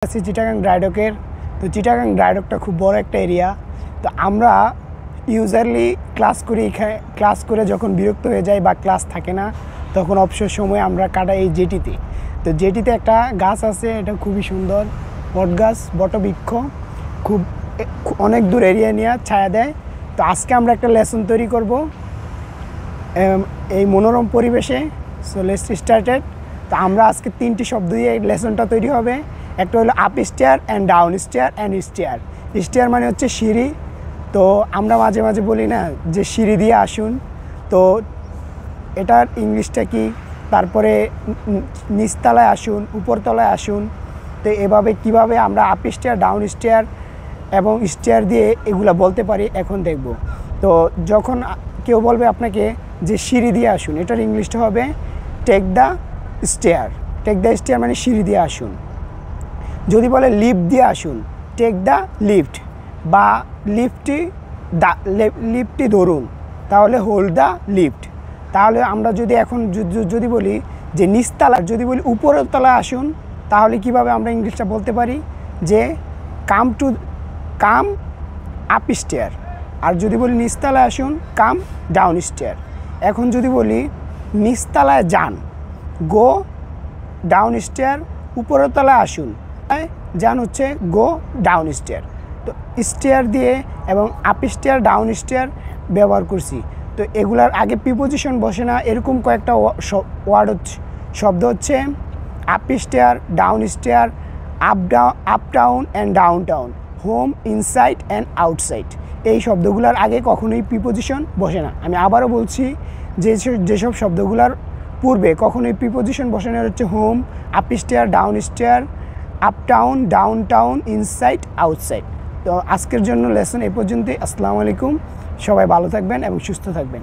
আছি চিটাগাং ড্রাইডকের। তো চিটাগাং ড্রাইডকটা খুব বড় একটা এরিয়া। তো আমরা ইউজারলি ক্লাস করে যখন বিরক্ত হয়ে যাই বা ক্লাস থাকে না, তখন অবসর সময় আমরা কাটাই এই জেটিতে। তো জেটিতে একটা গাছ আছে, এটা খুবই সুন্দর বট গাছ, বটবৃক্ষ, খুব অনেক দূর এরিয়া নিয়ে ছায়া দেয়। তো আজকে আমরা একটা লেসন তৈরি করব এই মনোরম পরিবেশে। So let's started. তো আমরা আজকে 3টি শব্দ দিয়ে এই লেসনটা তৈরি হবে। একটা হলো up stair and down stair and stair. Stair মানে হচ্ছে সিঁড়ি। তো আমরা মাঝে মাঝে বলি না যে সিঁড়ি দিয়ে আসুন, তো এটার ইংলিশটা কি, তারপরে নিচতলায় আসুন, উপরতলায় আসুন। তো এভাবে কিভাবে আমরা আপ স্টেয়ার, ডাউন স্টেয়ার এবং স্টেয়ার দিয়ে এগুলা বলতে পারি এখন দেখব। তো যখন কেউ বলবে আপনাকে যে সিঁড়ি দিয়ে আসুন, এটার ইংলিশটা হবে take the stair. Take the stair মানে সিঁড়ি দিয়ে আসুন। যদি বলে লিফট দিয়ে আসুন, টেক দ্য লিফট, বা লিফটটি ধরুন, তাহলে হোল্ড দ্য লিফট। তাহলে আমরা যদি এখন যদি বলি যে নিচতলা, যদি বলি উপরের তলায় আসুন, তাহলে কিভাবে আমরা ইংলিশটা বলতে পারি যে কাম আপ স্টেয়ার। আর যদি বলি নিচতলায় আসুন, কাম ডাউন স্টেয়ার। এখন যদি বলি নিচতলায় যান, গো ডাউন স্টেয়ার। উপরের তলায় আসুন, যান হচ্ছে গো ডাউন স্টেয়ার। তো স্টেয়ার দিয়ে এবং আপ স্টেয়ার, ডাউন স্টেয়ার ব্যবহার করছি। তো এগুলার আগে প্রিপোজিশন বসে না, এরকম কয়েকটা শব্দ হচ্ছে up stair, down stair, up town and down town, home, inside and outside. এই শব্দগুলোর আগে কখনোই প্রিপোজিশন বসে না। আমি আবারও বলছি, যেসব শব্দগুলোর পূর্বে কখনোই প্রিপোজিশন বসে না হচ্ছে home, up stair, down stair, up town, down town, inside, outside. তো আজকের জন্য লেসন এ পর্যন্তই। আসসালামু আলাইকুম। সবাই ভালো থাকবেন এবং সুস্থ থাকবেন।